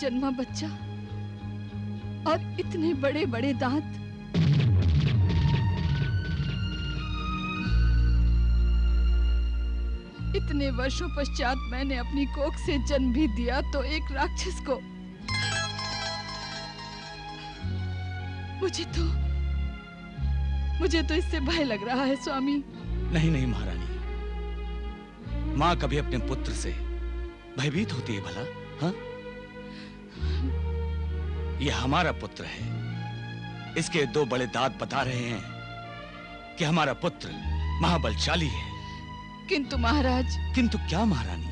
जन्मा बच्चा और इतने बड़े बड़े दांत। इतने वर्षों पश्चात मैंने अपनी कोख से जन्म भी दिया तो एक राक्षस को। मुझे तो इससे भय लग रहा है स्वामी। नहीं नहीं महारानी, माँ कभी अपने पुत्र से भयभीत होती है भला? हाँ, ये हमारा पुत्र है। इसके दो बड़े दांत बता रहे हैं कि हमारा पुत्र महाबलशाली है। किंतु महाराज। किंतु क्या महारानी?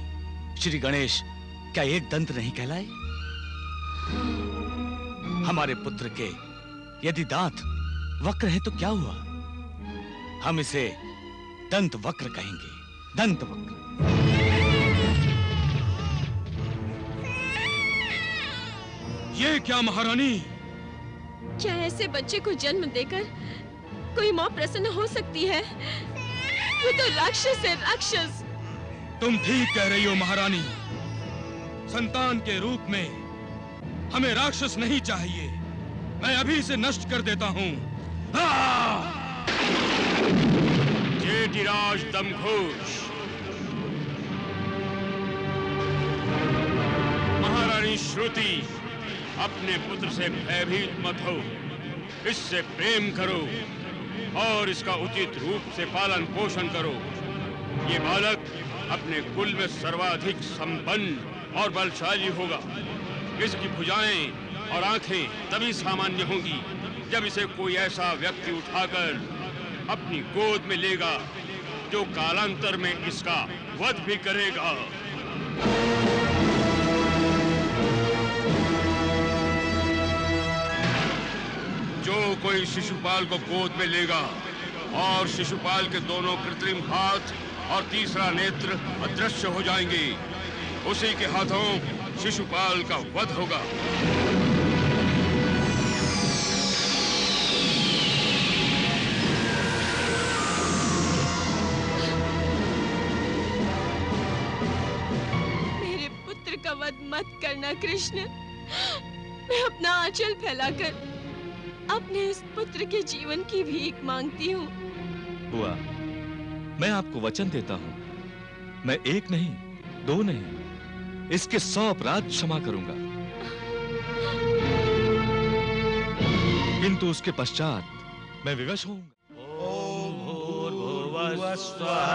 श्री गणेश क्या एक दंत नहीं कहलाए? हमारे पुत्र के यदि दांत वक्र है तो क्या हुआ? हम इसे दंत वक्र कहेंगे, दंत वक्र। ये क्या महारानी? क्या ऐसे बच्चे को जन्म देकर कोई माँ प्रसन्न हो सकती है? ये तो राक्षस है, राक्षस। तुम ठीक कह रही हो महारानी। संतान के रूप में हमें राक्षस नहीं चाहिए। मैं अभी इसे नष्ट कर देता हूँ। जेठिराज दमघोष। महारानी श्रुति, अपने पुत्र से भयभीत मत हो, इससे प्रेम करो और इसका उचित रूप से पालन पोषण करो। ये बालक अपने कुल में सर्वाधिक संपन्न और बलशाली होगा। इसकी भुजाएं और आंखें तभी सामान्य होंगी जब इसे कोई ऐसा व्यक्ति उठाकर अपनी गोद में लेगा जो कालांतर में इसका वध भी करेगा। जो कोई शिशुपाल को गोद में लेगा और शिशुपाल के दोनों कृत्रिम हाथ और तीसरा नेत्र अदृश्य हो जाएंगे, उसी के हाथों शिशुपाल का वध होगा। मेरे पुत्र का वध मत करना कृष्ण। मैं अपना आंचल फैलाकर अपने इस पुत्र के जीवन की भीख मांगती हूँ। बुआ, मैं आपको वचन देता हूँ, मैं एक नहीं, दो नहीं, इसके 100 अपराध क्षमा करूंगा। किंतु उसके पश्चात मैं विवश होऊंगा। ओम भूर्भुवः स्वः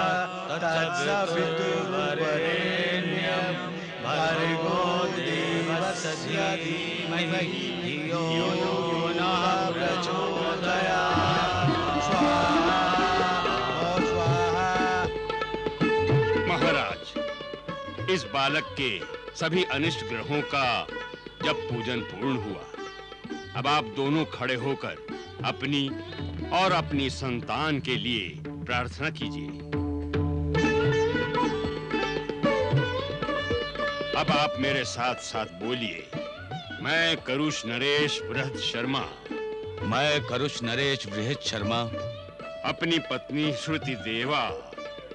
तत्सवितुर्वरेण्यं भर्गो देवस्य धीमहि धियो यो नः प्रचोदयात्। महाराज, इस बालक के सभी अनिष्ट ग्रहों का जब पूजन पूर्ण हुआ, अब आप दोनों खड़े होकर अपनी और अपनी संतान के लिए प्रार्थना कीजिए। अब आप मेरे साथ साथ बोलिए। मैं करुष नरेश बृहद शर्मा। मैं करुष नरेश बृहद शर्मा अपनी पत्नी श्रुति देवा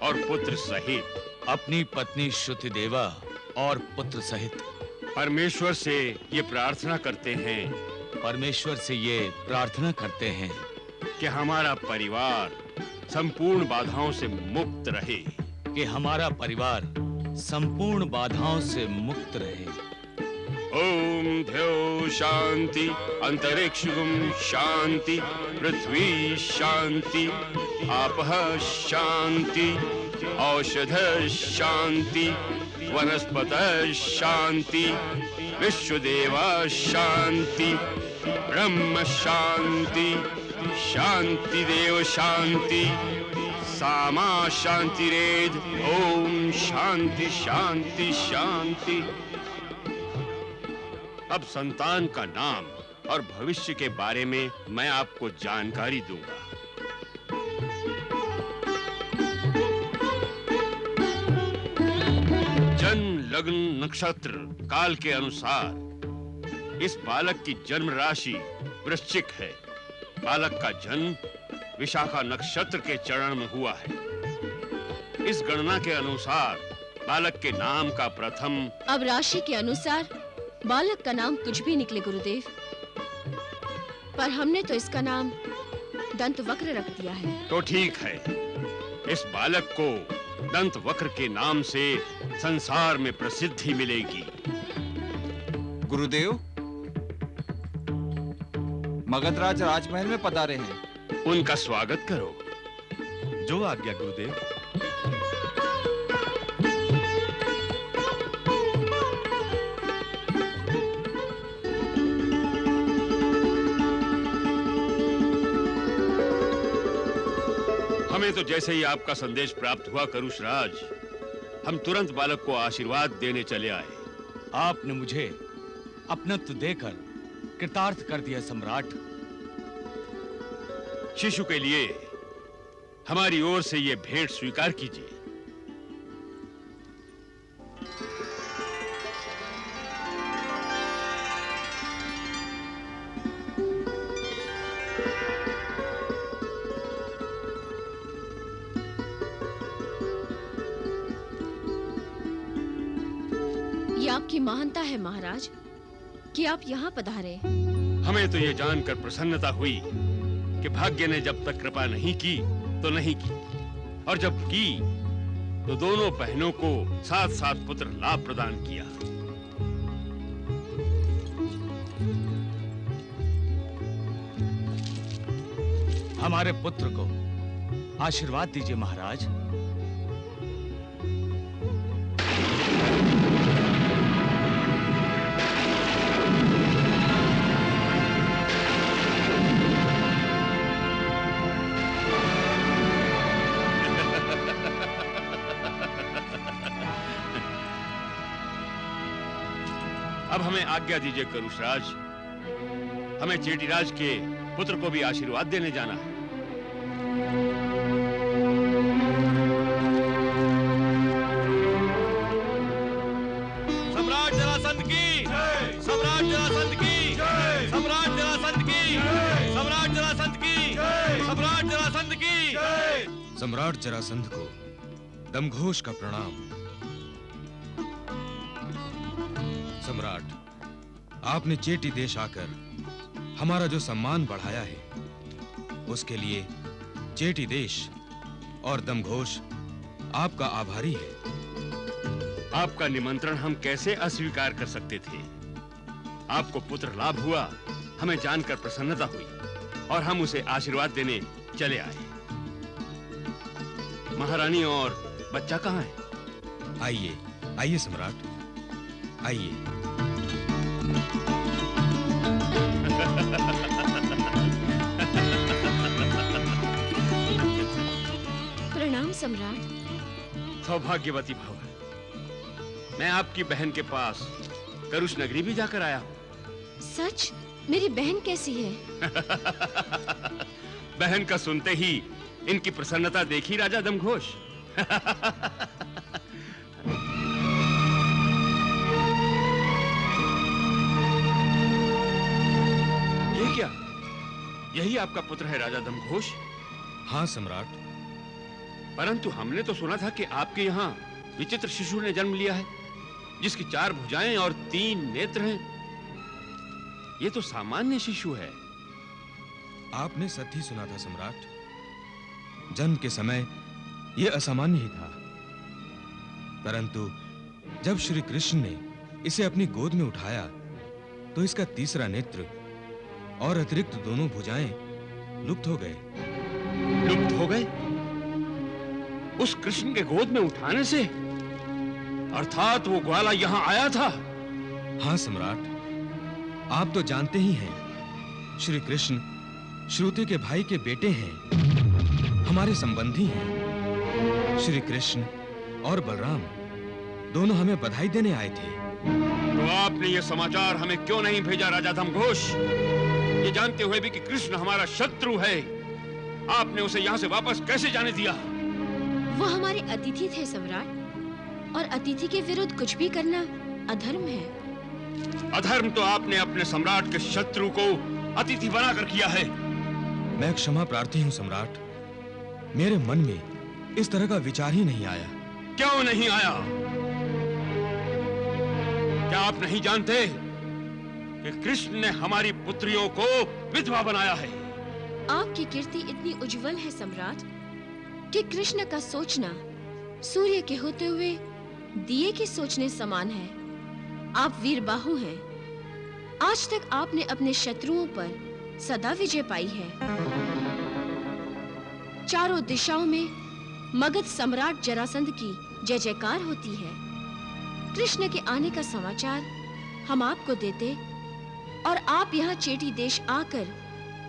और पुत्र सहित अपनी पत्नी श्रुति देवा और पुत्र सहित परमेश्वर से ये प्रार्थना करते हैं कि हमारा परिवार संपूर्ण बाधाओं से मुक्त रहे। ओम ध्यो शांति, अंतरिक्षं शांति, पृथ्वी शांति, आपः शांति, औषध शांति, वनस्पत शांति, विश्वदेवा शांति, ब्रह्म शांति, शांति देव शांति, सामा शांतिरेध। ओम शांति शांति शांति। अब संतान का नाम और भविष्य के बारे में मैं आपको जानकारी दूंगा। जन्म लग्न नक्षत्र काल के अनुसार इस बालक की जन्म राशि वृश्चिक है। बालक का जन्म विशाखा नक्षत्र के चरण में हुआ है। इस गणना के अनुसार बालक के नाम का प्रथम। अब राशि के अनुसार बालक का नाम कुछ भी निकले गुरुदेव, पर हमने तो इसका नाम दंतवक्र रख दिया है। तो ठीक है, इस बालक को दंतवक्र के नाम से संसार में प्रसिद्धि मिलेगी। गुरुदेव, मगधराज राजमहल में पधारे हैं। उनका स्वागत करो। जो आज्ञा गुरुदेव। हमें तो जैसे ही आपका संदेश प्राप्त हुआ करुषराज, हम तुरंत बालक को आशीर्वाद देने चले आए। आपने मुझे अपनत्व देकर कृतार्थ कर दिया सम्राट। शिशु के लिए हमारी ओर से ये भेंट स्वीकार कीजिए। ये आपकी महानता है महाराज कि आप यहाँ पधारे। हमें तो ये जानकर प्रसन्नता हुई कि भाग्य ने जब तक कृपा नहीं की तो नहीं की, और जब की तो दोनों बहनों को साथ साथ पुत्र लाभ प्रदान किया। हमारे पुत्र को आशीर्वाद दीजिए महाराज। अब हमें आज्ञा दीजिए करुषराज, हमें चेटीराज के पुत्र को भी आशीर्वाद देने जाना है। सम्राट जरासंध की, सम्राट जरासंध की, सम्राट जरासंध की, सम्राट जरासंध की, सम्राट जरासंध की। सम्राट जरासंध को दमघोष का प्रणाम। सम्राट, आपने चेटी देश आकर हमारा जो सम्मान बढ़ाया है, उसके लिए चेटी देश और दमघोष आपका आभारी है। आपका निमंत्रण हम कैसे अस्वीकार कर सकते थे। आपको पुत्र लाभ हुआ, हमें जानकर प्रसन्नता हुई और हम उसे आशीर्वाद देने चले आए। महारानी और बच्चा कहाँ है? आइए आइए सम्राट, आइए। प्रणाम सम्राट। सौभाग्यवती भव। मैं आपकी बहन के पास करुष नगरी भी जाकर आया हूँ। सच? मेरी बहन कैसी है? बहन का सुनते ही इनकी प्रसन्नता देखी राजा दमघोष। ये क्या? यही आपका पुत्र है राजा दमघोष? हाँ सम्राट। परंतु हमने तो सुना था कि आपके यहाँ विचित्र शिशु ने जन्म लिया है, जिसकी 4 भुजाएं और 3 नेत्र हैं। ये तो सामान्य शिशु है। आपने सत्य सुना था सम्राट। जन्म के समय यह असामान्य ही था, परंतु जब श्री कृष्ण ने इसे अपनी गोद में उठाया तो इसका तीसरा नेत्र और अतिरिक्त दोनों भुजाएं लुप्त हो गए। लुप्त हो गए? उस कृष्ण के गोद में उठाने से? अर्थात वो ग्वाला यहाँ आया था? हाँ सम्राट, आप तो जानते ही हैं, श्री कृष्ण श्रुति के भाई के बेटे हैं, हमारे संबंधी हैं। श्री कृष्ण और बलराम दोनों हमें बधाई देने आए थे। तो आपने ये समाचार हमें क्यों नहीं भेजा राजा दमघोष? ये जानते हुए भी कि कृष्ण हमारा शत्रु है, आपने उसे यहाँ से वापस कैसे जाने दिया? वो हमारे अतिथि थे सम्राट, और अतिथि के विरुद्ध कुछ भी करना अधर्म है। अधर्म तो आपने अपने सम्राट के शत्रु को अतिथि बनाकर किया है। मैं क्षमा प्रार्थी हूँ सम्राट, मेरे मन में इस तरह का विचार ही नहीं आया। क्यों नहीं आया? क्या आप नहीं जानते कि कृष्ण ने हमारी पुत्रियों को विधवा बनाया है। आपकी कीर्ति इतनी उज्जवल है सम्राट कि कृष्ण का सोचना सूर्य के होते हुए दिए के सोचने समान है। आप वीर बाहु हैं। आज तक आपने अपने शत्रुओं पर सदा विजय पाई है। चारों दिशाओं में मगध सम्राट जरासंध की जय जयकार होती है। कृष्ण के आने का समाचार हम आपको देते और आप यहाँ चेटी देश आकर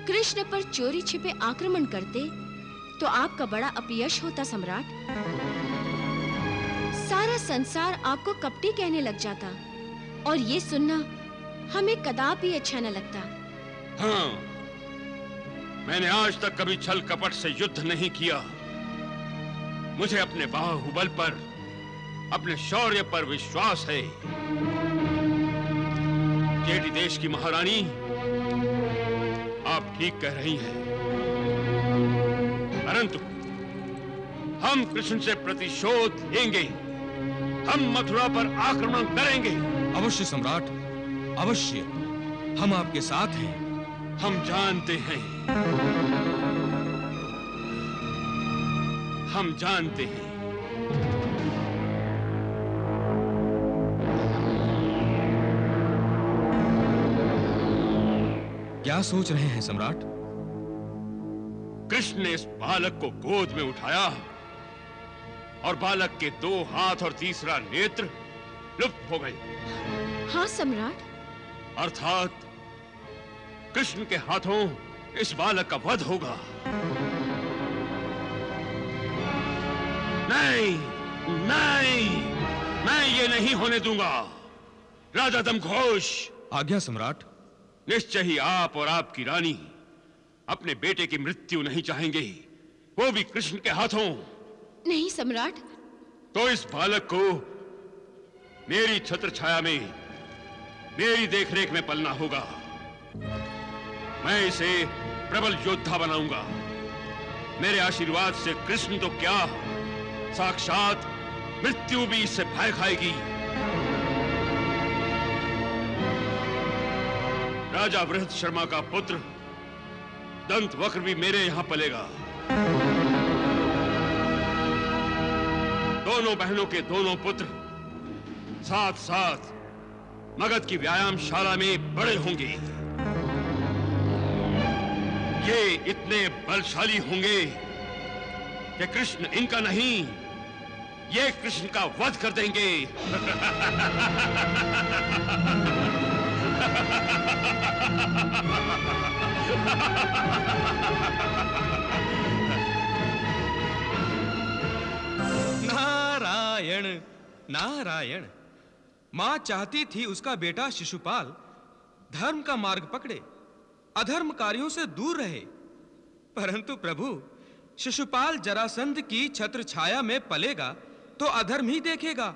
कृष्ण पर चोरी छिपे आक्रमण करते तो आपका बड़ा अपयश होता सम्राट। सारा संसार आपको कपटी कहने लग जाता और ये सुनना हमें कदापि अच्छा न लगता। हाँ, मैंने आज तक कभी छल कपट से युद्ध नहीं किया। मुझे अपने बाहुबल पर, अपने शौर्य पर विश्वास है। चेटी देश की महारानी, आप ठीक कह रही हैं। परंतु हम कृष्ण से प्रतिशोध लेंगे। हम मथुरा पर आक्रमण करेंगे। अवश्य सम्राट, अवश्य। हम आपके साथ हैं। हम जानते हैं, हम जानते हैं। क्या सोच रहे हैं सम्राट? कृष्ण ने इस बालक को गोद में उठाया और बालक के 2 हाथ और तीसरा नेत्र लुप्त हो गए। हाँ सम्राट। अर्थात कृष्ण के हाथों इस बालक का वध होगा। नहीं, नहीं, मैं ये नहीं होने दूंगा। राजा दमघोष। आज्ञा सम्राट। निश्चय ही आप और आपकी रानी अपने बेटे की मृत्यु नहीं चाहेंगे, वो भी कृष्ण के हाथों। नहीं सम्राट। तो इस बालक को मेरी छत्र छाया में, मेरी देखरेख में पलना होगा। मैं इसे प्रबल योद्धा बनाऊंगा। मेरे आशीर्वाद से कृष्ण तो क्या, साक्षात मृत्यु भी इससे भय खाएगी। राजा वृहद शर्मा का पुत्र दंत वक्र भी मेरे यहां पलेगा। दोनों बहनों के दोनों पुत्र साथ साथ मगध की व्यायामशाला में बड़े होंगे। ये इतने बलशाली होंगे कि कृष्ण इनका नहीं, ये कृष्ण का वध कर देंगे। नारायण, नारायण। मां चाहती थी उसका बेटा शिशुपाल धर्म का मार्ग पकड़े, अधर्म कार्यों से दूर रहे। परंतु प्रभु, शिशुपाल जरासंध की छत्र छाया में पलेगा तो अधर्म ही देखेगा,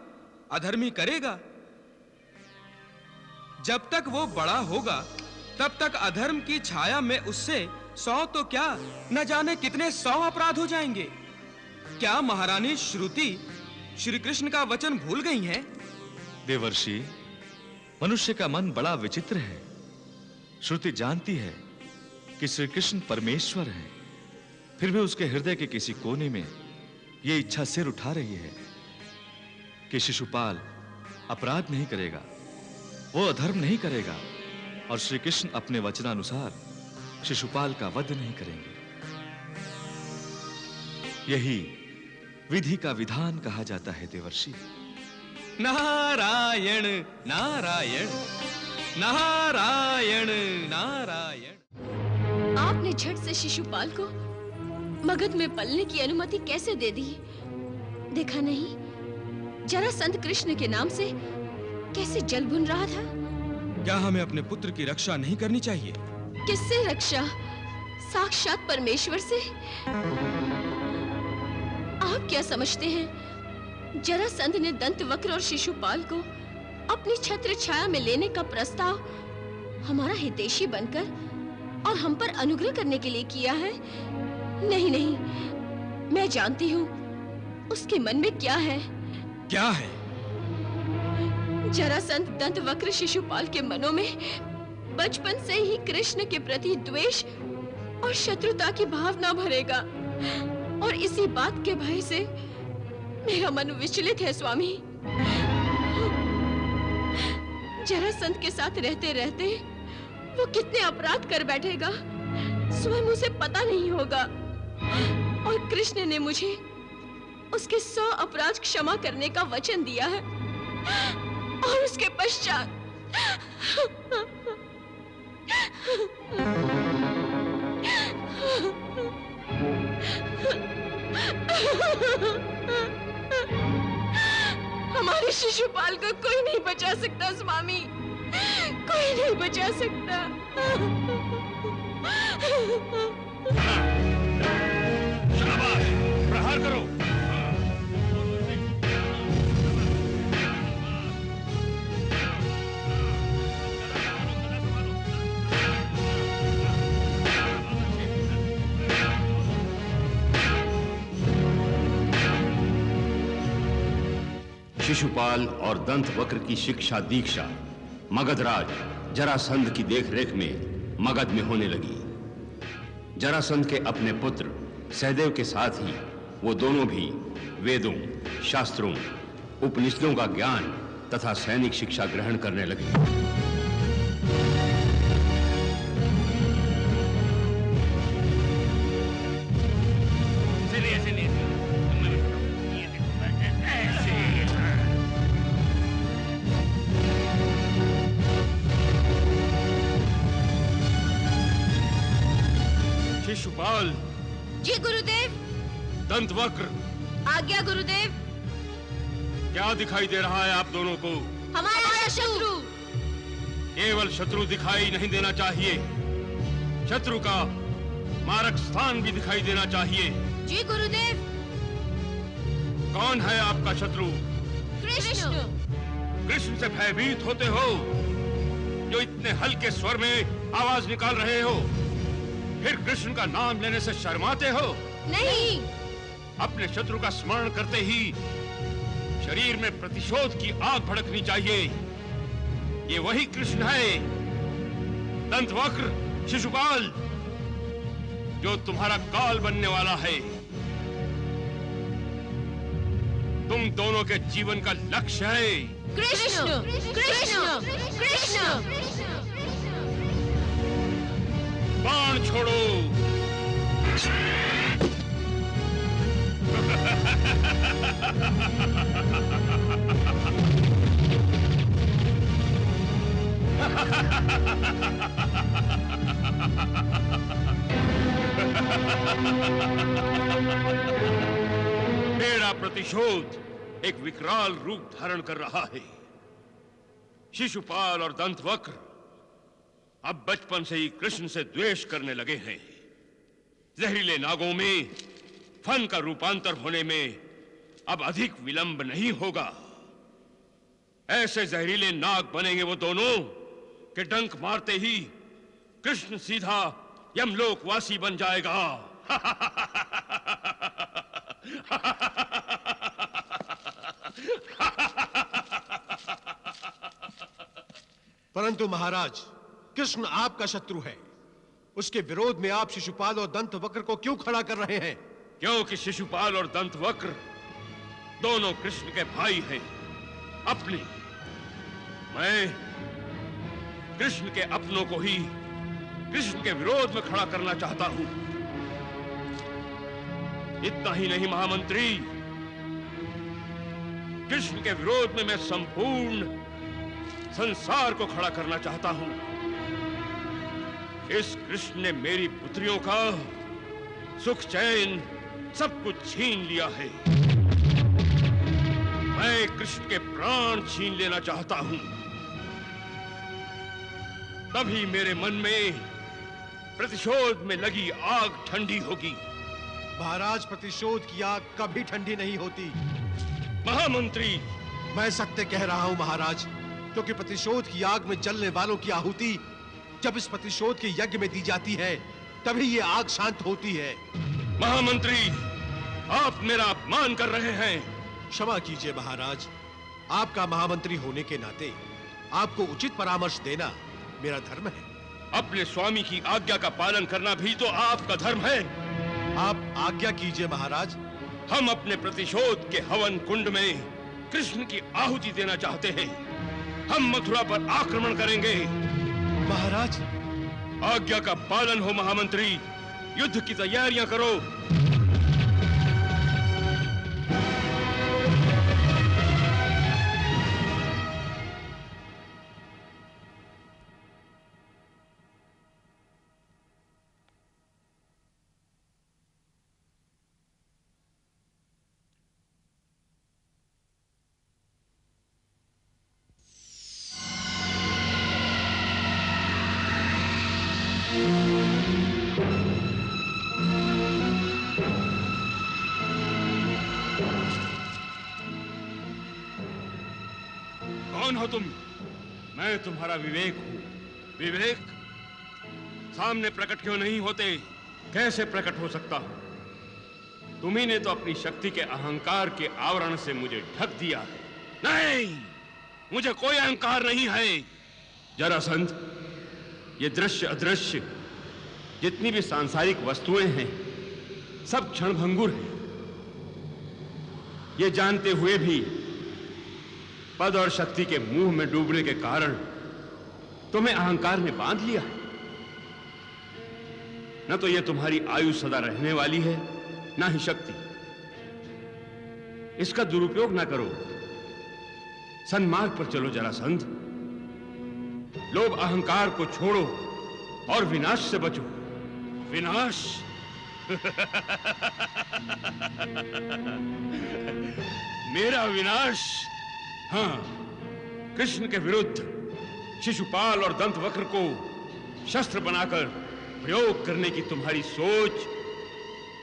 अधर्म ही करेगा। जब तक वो बड़ा होगा तब तक अधर्म की छाया में उससे 100 तो क्या न जाने कितने 100 अपराध हो जाएंगे। क्या महारानी श्रुति श्री कृष्ण का वचन भूल गई हैं? देवर्षि, मनुष्य का मन बड़ा विचित्र है। श्रुति जानती है कि श्री कृष्ण परमेश्वर हैं, फिर भी उसके हृदय के किसी कोने में यह इच्छा सिर उठा रही है कि शिशुपाल अपराध नहीं करेगा, वो अधर्म नहीं करेगा और श्री कृष्ण अपने वचनानुसार शिशुपाल का वध नहीं करेंगे। यही विधि का विधान कहा जाता है देवर्षि। नारायण, नारायण, नारायण, नारायण। आपने झट से शिशुपाल को मगध में पलने की अनुमति कैसे दे दी? देखा नहीं जरासंध कृष्ण के नाम से कैसे जल भुन रहा था? क्या हमें अपने पुत्र की रक्षा नहीं करनी चाहिए? किससे रक्षा? साक्षात परमेश्वर से। आप क्या समझते हैं जरासंध ने दंतवक्र और शिशुपाल को अपनी छत्र छाया में लेने का प्रस्ताव हमारा हितैषी बनकर और हम पर अनुग्रह करने के लिए किया है? नहीं नहीं, मैं जानती हूँ उसके मन में क्या है। क्या है? जरासंध दंतवक्र शिशुपाल के मनों में बचपन से ही कृष्ण के प्रति द्वेष और शत्रुता की भावना भरेगा, और इसी बात के भय से मेरा मन विचलित है स्वामी। जरासंध के साथ रहते रहते वो कितने अपराध कर बैठेगा स्वयं उसे पता नहीं होगा, और कृष्ण ने मुझे उसके 100 अपराध क्षमा करने का वचन दिया है, और उसके पश्चात हमारे शिशुपाल को कोई नहीं बचा सकता स्वामी, कोई नहीं बचा सकता। शाबाश, प्रहार करो। शिशुपाल और दंतवक्र की शिक्षा दीक्षा मगधराज जरासंध की देखरेख में मगध में होने लगी। जरासंध के अपने पुत्र सहदेव के साथ ही वो दोनों भी वेदों, शास्त्रों, उपनिषदों का ज्ञान तथा सैनिक शिक्षा ग्रहण करने लगे। शिशुपाल। जी गुरुदेव। दंतवक्र। आज्ञा गुरुदेव। क्या दिखाई दे रहा है आप दोनों को? हमारा शत्रु। केवल शत्रु दिखाई नहीं देना चाहिए, शत्रु का मारक स्थान भी दिखाई देना चाहिए। जी गुरुदेव। कौन है आपका शत्रु? कृष्ण। कृष्ण से भयभीत होते हो, जो इतने हल्के स्वर में आवाज निकाल रहे हो? फिर कृष्ण का नाम लेने से शर्माते हो? नहीं। अपने शत्रु का स्मरण करते ही शरीर में प्रतिशोध की आग भड़कनी चाहिए। ये वही कृष्ण है, दंतवक्र, शिशुपाल, जो तुम्हारा काल बनने वाला है। तुम दोनों के जीवन का लक्ष्य है कृष्ण। कृष्ण। कृष्ण। बाण छोड़ो। मेरा प्रतिशोध एक विकराल रूप धारण कर रहा है। शिशुपाल और दंतवक्र अब बचपन से ही कृष्ण से द्वेष करने लगे हैं। जहरीले नागों में फन का रूपांतर होने में अब अधिक विलंब नहीं होगा। ऐसे जहरीले नाग बनेंगे वो दोनों कि डंक मारते ही कृष्ण सीधा यमलोकवासी बन जाएगा। परंतु महाराज, कृष्ण आपका शत्रु है। उसके विरोध में आप शिशुपाल और दंतवक्र को क्यों खड़ा कर रहे हैं? क्योंकि शिशुपाल और दंतवक्र दोनों कृष्ण के भाई हैं, अपने। मैं कृष्ण के अपनों को ही कृष्ण के विरोध में खड़ा करना चाहता हूं। इतना ही नहीं महामंत्री, कृष्ण के विरोध में मैं संपूर्ण संसार को खड़ा करना चाहता हूं। इस कृष्ण ने मेरी पुत्रियों का सुख चैन सब कुछ छीन लिया है। मैं कृष्ण के प्राण छीन लेना चाहता हूं। तभी मेरे मन में प्रतिशोध में लगी आग ठंडी होगी। महाराज, प्रतिशोध की आग कभी ठंडी नहीं होती। महामंत्री, मैं सत्य कह रहा हूं महाराज, क्योंकि प्रतिशोध की आग में जलने वालों की आहुति जब इस प्रतिशोध के यज्ञ में दी जाती है, तभी ये आग शांत होती है। महामंत्री, आप मेरा अपमान कर रहे हैं। क्षमा कीजिए महाराज, आपका महामंत्री होने के नाते आपको उचित परामर्श देना मेरा धर्म है। अपने स्वामी की आज्ञा का पालन करना भी तो आपका धर्म है। आप आज्ञा कीजिए महाराज। हम अपने प्रतिशोध के हवन कुंड में कृष्ण की आहुति देना चाहते हैं। हम मथुरा पर आक्रमण करेंगे। महाराज, आज्ञा का पालन हो महामंत्री। युद्ध की तैयारियां करो। कौन हो तुम? मैं तुम्हारा विवेक हूं। विवेक सामने प्रकट क्यों नहीं होते? कैसे प्रकट हो सकता हूं? तुम्ही ने तो अपनी शक्ति के अहंकार के आवरण से मुझे ढक दिया है। नहीं, मुझे कोई अहंकार नहीं है। जरासंध, ये दृश्य अदृश्य जितनी भी सांसारिक वस्तुएं हैं सब क्षणभंगुर हैं। ये जानते हुए भी पद और शक्ति के मुंह में डूबने के कारण तुम्हें अहंकार ने बांध लिया है। न तो यह तुम्हारी आयु सदा रहने वाली है, ना ही शक्ति। इसका दुरुपयोग ना करो। सन्मार्ग पर चलो जरासंध। लोभ अहंकार को छोड़ो और विनाश से बचो। विनाश? मेरा विनाश? हाँ, कृष्ण के विरुद्ध शिशुपाल और दंतवक्र को शस्त्र बनाकर प्रयोग करने की तुम्हारी सोच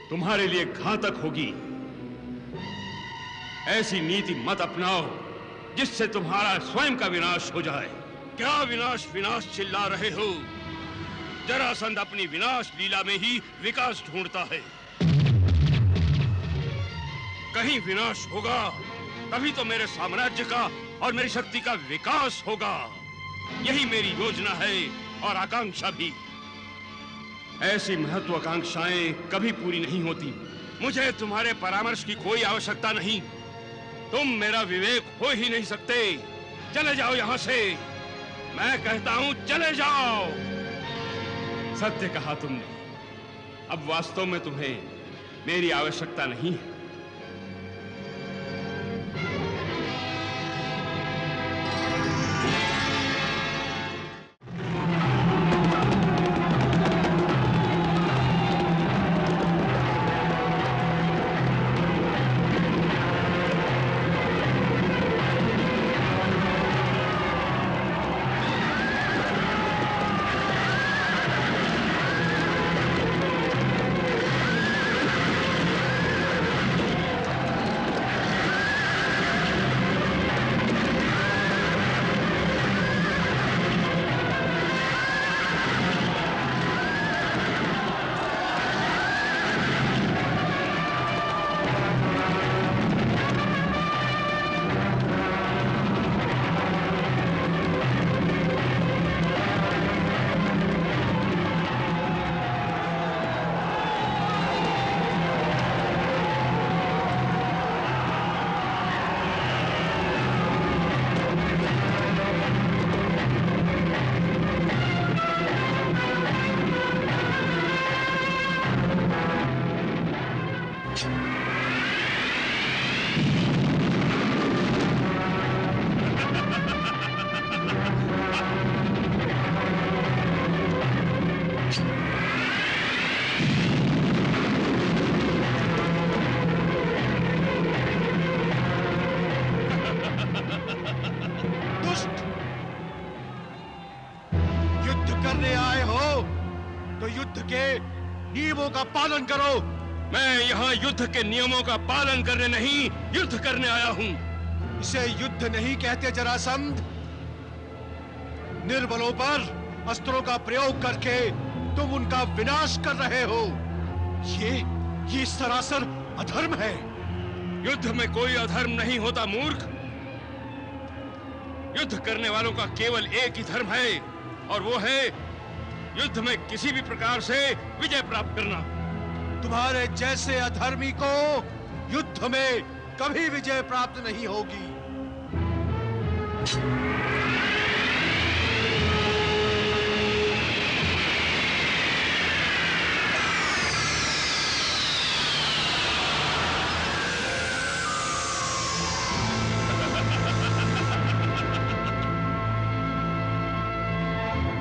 तुम्हारे लिए घातक होगी। ऐसी नीति मत अपनाओ जिससे तुम्हारा स्वयं का विनाश हो जाए। क्या विनाश विनाश चिल्ला रहे हो? जरासंध अपनी विनाश लीला में ही विकास ढूंढता है। कहीं विनाश होगा तभी तो मेरे साम्राज्य का और मेरी शक्ति का विकास होगा। यही मेरी योजना है और आकांक्षा भी। ऐसी महत्वाकांक्षाएं कभी पूरी नहीं होती। मुझे तुम्हारे परामर्श की कोई आवश्यकता नहीं। तुम मेरा विवेक हो ही नहीं सकते। चले जाओ यहां से। मैं कहता हूं चले जाओ। सत्य कहा तुमने। अब वास्तव में तुम्हें मेरी आवश्यकता नहीं है। नियमों का पालन करो। मैं यहाँ युद्ध के नियमों का पालन करने नहीं, युद्ध करने आया हूँ। इसे युद्ध नहीं कहते जरासंध। निर्बलों पर अस्त्रों का प्रयोग करके तुम उनका विनाश कर रहे हो। ये सरासर अधर्म है। युद्ध में कोई अधर्म नहीं होता मूर्ख। युद्ध करने वालों का केवल एक ही धर्म है और वो है युद्ध में किसी भी प्रकार से विजय प्राप्त करना। तुम्हारे जैसे अधर्मी को युद्ध में कभी विजय प्राप्त नहीं होगी।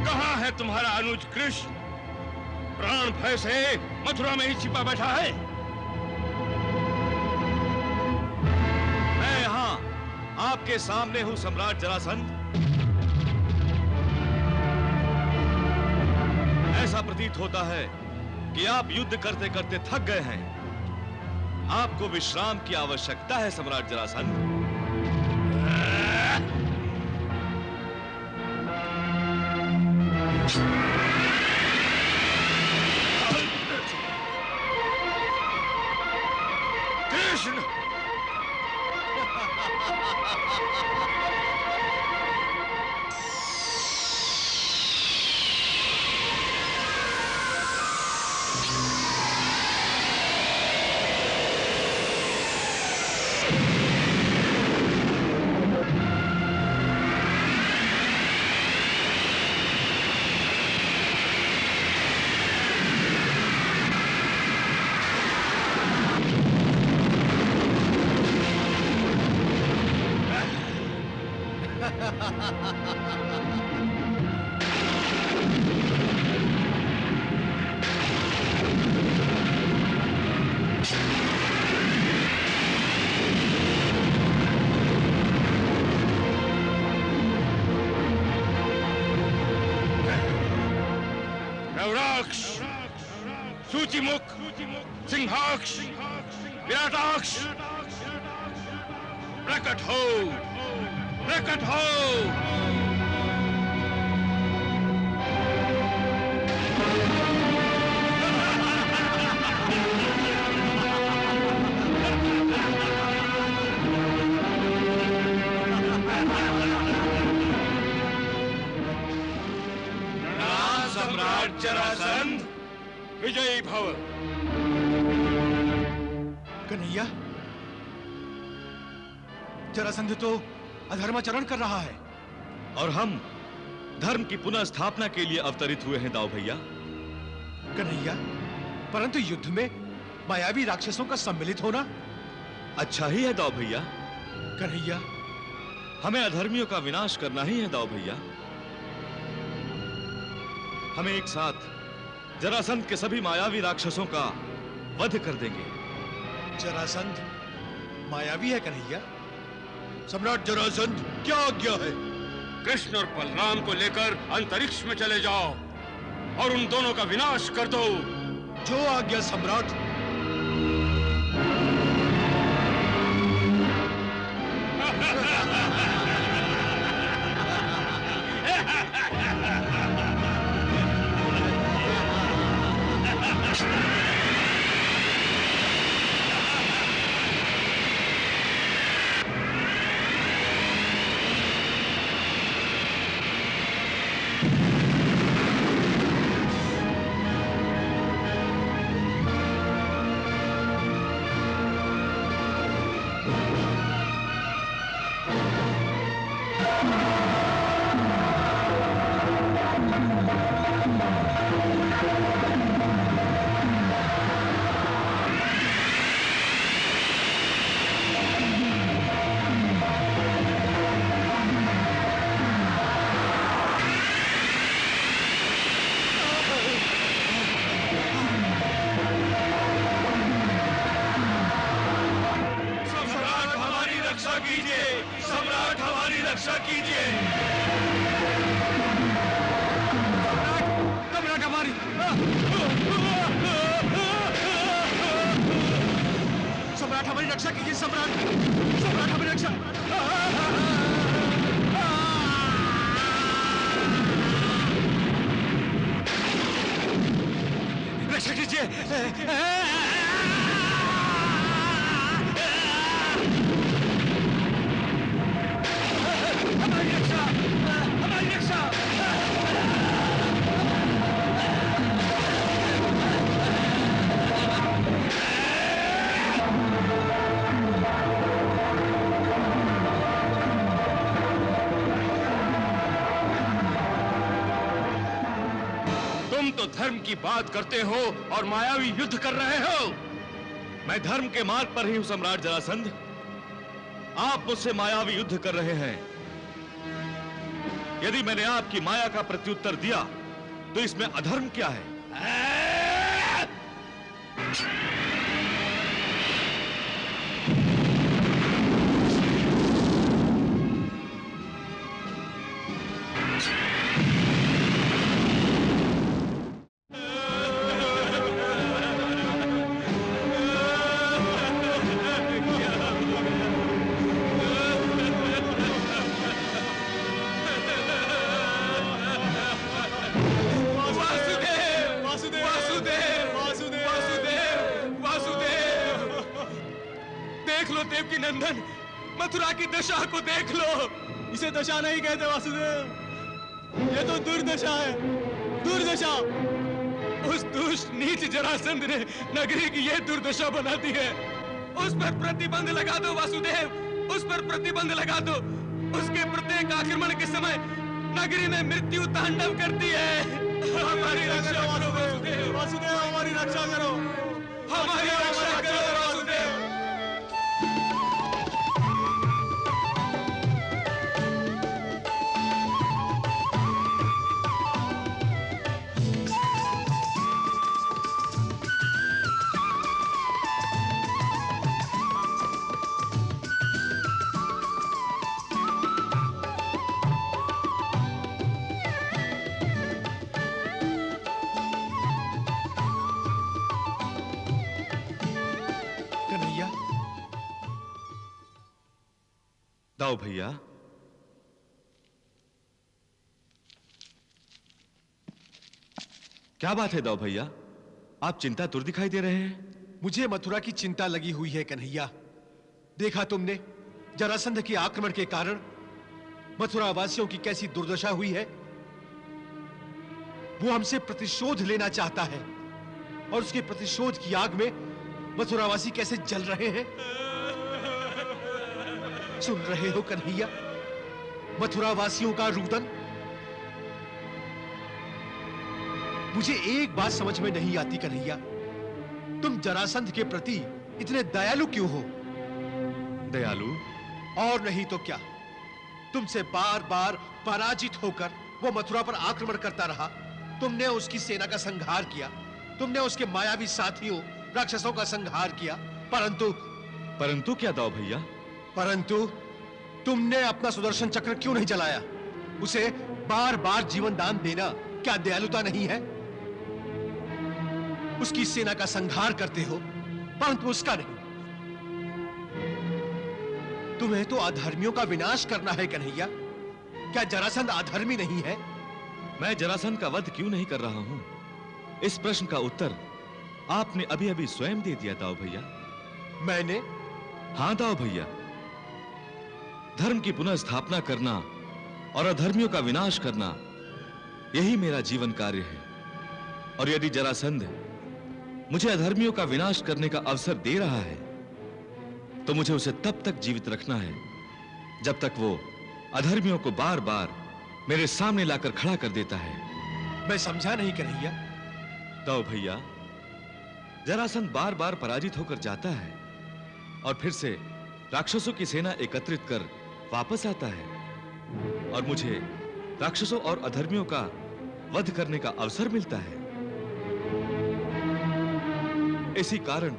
कहाँ है तुम्हारा अनुज कृष्ण? प्राण भय से मथुरा में ही छिपा बैठा है। मैं यहाँ आपके सामने हूँ सम्राट जरासंध। ऐसा प्रतीत होता है कि आप युद्ध करते करते थक गए हैं। आपको विश्राम की आवश्यकता है सम्राट जरासंध। कृष्ण! रौराक्ष, सूचिमुख, सिंहाक्ष, विराटाक्ष, प्रकट हो, प्रकट हो। सम्राट जरासंध, विजयी भव। कन्हैया, जरासंध तो अधर्माचरण कर रहा है। और हम धर्म की पुनः स्थापना के लिए अवतरित हुए हैं दाऊ भैया। कन्हैया, परंतु युद्ध में मायावी राक्षसों का सम्मिलित होना अच्छा ही है दाऊ भैया। कन्हैया, हमें अधर्मियों का विनाश करना ही है दाऊ भैया। हमें एक साथ जरासंध के सभी मायावी राक्षसों का वध कर देंगे। जरासंध मायावी है कन्हैया। सम्राट जरासंध, क्या आज्ञा है? कृष्ण और बलराम को लेकर अंतरिक्ष में चले जाओ और उन दोनों का विनाश कर दो। जो आज्ञा सम्राट। सम्राट हमारी रक्षा कीजिए। सम्राट, सम्राट हमारी रक्षा। रक्षा कीजिए। हमारी रक्षा, हमारी रक्षा। तो धर्म की बात करते हो और मायावी युद्ध कर रहे हो। मैं धर्म के मार्ग पर ही हूं सम्राट जरासंध। आप मुझसे मायावी युद्ध कर रहे हैं। यदि मैंने आपकी माया का प्रत्युत्तर दिया तो इसमें अधर्म क्या है? देवकी नंदन, मथुरा की दशा को देख लो। इसे दशा नहीं कहते वासुदेव, ये तो दुर्दशा है, दुर्दशा। उस दुष्ट नीच जरासंध ने नगरी की ये दुर्दशा बना दी है। उस पर प्रतिबंध लगा दो वासुदेव, उस पर प्रतिबंध लगा दो। उसके प्रत्येक आक्रमण के समय नगरी में मृत्यु तांडव करती है। हमारी रक्षा करो वासुदेव, वासुदेव हमारी रक्षा करो, हमारी रक्षा करो वासुदेव। दाऊ भैया, क्या बात है दाऊ भैया? आप चिंतातुर दिखाई दे रहे हैं। मुझे मथुरा की चिंता लगी हुई है कन्हैया। देखा तुमने जरासंध के आक्रमण के कारण मथुरा वासियों की कैसी दुर्दशा हुई है। वो हमसे प्रतिशोध लेना चाहता है और उसके प्रतिशोध की आग में मथुरावासी कैसे जल रहे हैं। सुन रहे हो कन्हैया, मथुरा वासियों का रुदन। मुझे एक बात समझ में नहीं आती कन्हैया, तुम जरासंध के प्रति इतने दयालु क्यों हो? दयालु? और नहीं तो क्या, तुमसे बार बार पराजित होकर वो मथुरा पर आक्रमण करता रहा। तुमने उसकी सेना का संहार किया, तुमने उसके मायावी साथियों राक्षसों का संहार किया, परंतु क्या दाऊ भैया? परंतु तुमने अपना सुदर्शन चक्र क्यों नहीं जलाया? उसे बार बार जीवन दान देना क्या दयालुता नहीं है? उसकी सेना का संहार करते हो परंतु उसका नहीं। तुम्हें तो अधर्मियों का विनाश करना है कन्हैया। क्या जरासंध अधर्मी नहीं है? मैं जरासंध का वध क्यों नहीं कर रहा हूं, इस प्रश्न का उत्तर आपने अभी अभी स्वयं दे दिया दाऊ भैया। मैंने? हां दाऊ भैया, धर्म की पुनः स्थापना करना और अधर्मियों का विनाश करना, यही मेरा जीवन कार्य है। और यदि जरासंध मुझे अधर्मियों का विनाश करने का अवसर दे रहा है तो मुझे उसे तब तक जीवित रखना है जब तक वो अधर्मियों को बार बार मेरे सामने लाकर खड़ा कर देता है। मैं समझा नहीं कन्हैया। दाऊ भैया, जरासंध बार बार पराजित होकर जाता है और फिर से राक्षसों की सेना एकत्रित कर वापस आता है और मुझे राक्षसों और अधर्मियों का वध करने का अवसर मिलता है। इसी कारण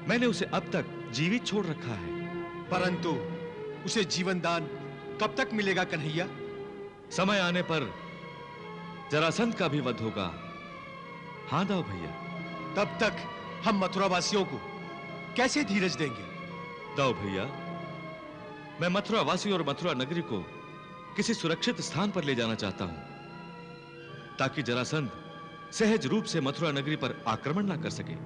मैंने उसे अब तक जीवित छोड़ रखा है। परंतु उसे जीवन दान कब तक मिलेगा कन्हैया? समय आने पर जरासंध का भी वध होगा। हां दाऊ भैया। तब तक हम मथुरावासियों को कैसे धीरज देंगे? दाऊ भैया, मैं मथुरा वासी और मथुरा नगरी को किसी सुरक्षित स्थान पर ले जाना चाहता हूं ताकि जरासंध सहज रूप से मथुरा नगरी पर आक्रमण ना कर सके।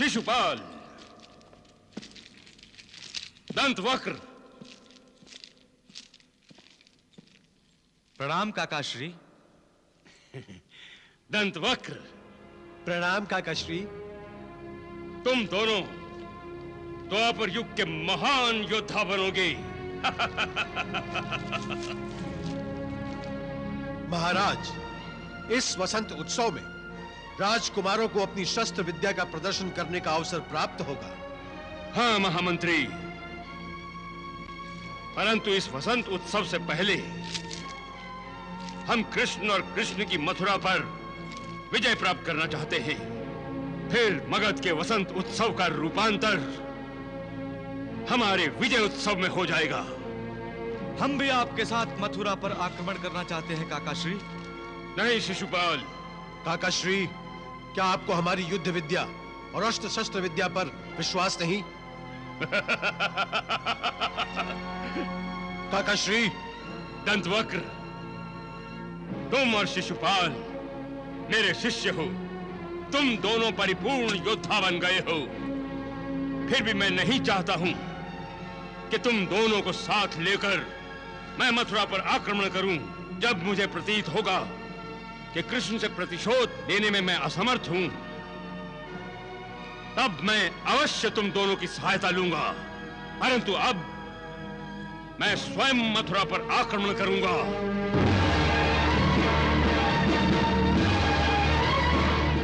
शिशुपाल, दंतवक्र, प्रणाम काकाश्री। दंतवक्र, प्रणाम काकाश्री। तुम दोनों द्वापर युग के महान योद्धा बनोगे। महाराज, इस वसंत उत्सव में राजकुमारों को अपनी शस्त्र विद्या का प्रदर्शन करने का अवसर प्राप्त होगा। हाँ महामंत्री, परंतु इस वसंत उत्सव से पहले हम कृष्ण और कृष्ण की मथुरा पर विजय प्राप्त करना चाहते हैं। फिर मगध के वसंत उत्सव का रूपांतर हमारे विजय उत्सव में हो जाएगा। हम भी आपके साथ मथुरा पर आक्रमण करना चाहते हैं काकाश्री। नहीं शिशुपाल, काकाश्री, क्या आपको हमारी युद्ध विद्या और अस्त्र शस्त्र विद्या पर विश्वास नहीं? काकाश्री। दंतवक्र, तुम और शिशुपाल मेरे शिष्य हो। तुम दोनों परिपूर्ण योद्धा बन गए हो। फिर भी मैं नहीं चाहता हूं कि तुम दोनों को साथ लेकर मैं मथुरा पर आक्रमण करूं। जब मुझे प्रतीत होगा कि कृष्ण से प्रतिशोध लेने में मैं असमर्थ हूं, तब मैं अवश्य तुम दोनों की सहायता लूंगा। परंतु अब मैं स्वयं मथुरा पर आक्रमण करूंगा।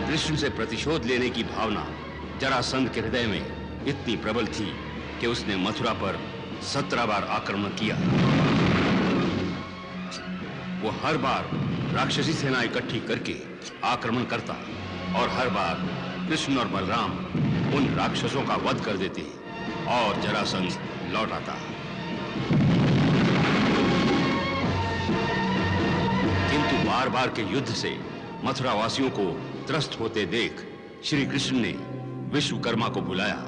कृष्ण से प्रतिशोध लेने की भावना जरासंध के हृदय में इतनी प्रबल थी कि उसने मथुरा पर 17 बार आक्रमण किया। वो हर बार राक्षसी सेना इकट्ठी करके आक्रमण करता और हर बार कृष्ण और बलराम उन राक्षसों का वध कर देते और जरासंध लौट आता। किंतु बार बार के युद्ध से मथुरा वासियों को त्रस्त होते देख श्री कृष्ण ने विश्वकर्मा को बुलाया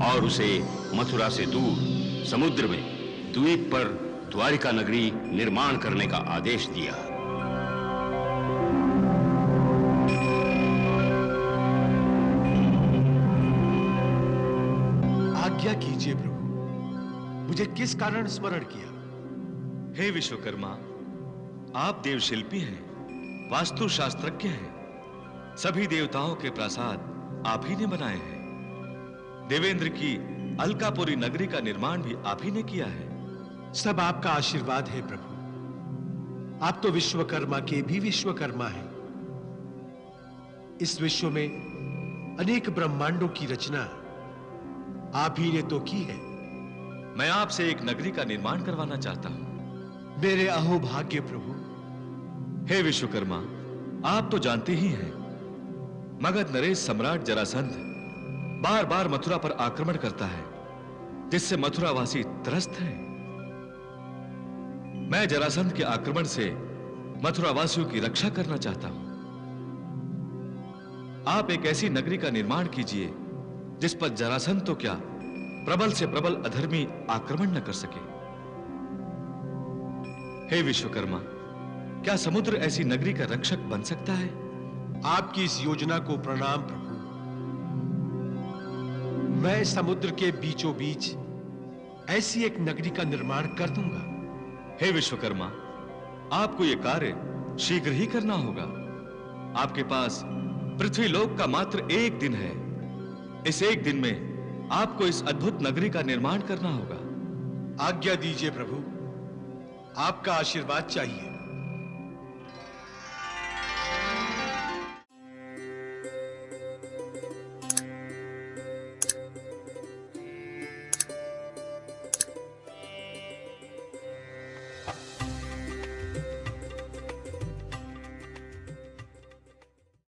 और उसे मथुरा से दूर समुद्र में द्वीप पर द्वारिका नगरी निर्माण करने का आदेश दिया। आज्ञा कीजिए प्रभु, मुझे किस कारण स्मरण किया? हे विश्वकर्मा, आप देवशिल्पी हैं, वास्तु शास्त्रज्ञ हैं। सभी देवताओं के प्रासाद आप ही ने बनाए हैं। देवेंद्र की अलकापुरी नगरी का निर्माण भी आप ही ने किया है। सब आपका आशीर्वाद है प्रभु। आप तो विश्वकर्मा के भी विश्वकर्मा हैं। इस विश्व में अनेक ब्रह्मांडों की रचना आप ही ने तो की है। मैं आपसे एक नगरी का निर्माण करवाना चाहता हूं। मेरे अहोभाग्य प्रभु। हे विश्वकर्मा, आप तो जानते ही हैं, मगध नरेश सम्राट जरासंध बार बार मथुरा पर आक्रमण करता है, जिससे मथुरावासी त्रस्त हैं। मैं जरासंध के आक्रमण से मथुरावासियों की रक्षा करना चाहता हूं। आप एक ऐसी नगरी का निर्माण कीजिए जिस पर जरासंध तो क्या, प्रबल से प्रबल अधर्मी आक्रमण न कर सके। हे विश्वकर्मा, क्या समुद्र ऐसी नगरी का रक्षक बन सकता है? आपकी इस योजना को प्रणाम प्रभु। मैं समुद्र के बीचों बीच ऐसी एक नगरी का निर्माण कर दूंगा। हे विश्वकर्मा, आपको यह कार्य शीघ्र ही करना होगा। आपके पास पृथ्वी लोक का मात्र एक दिन है। इस एक दिन में आपको इस अद्भुत नगरी का निर्माण करना होगा। आज्ञा दीजिए प्रभु, आपका आशीर्वाद चाहिए।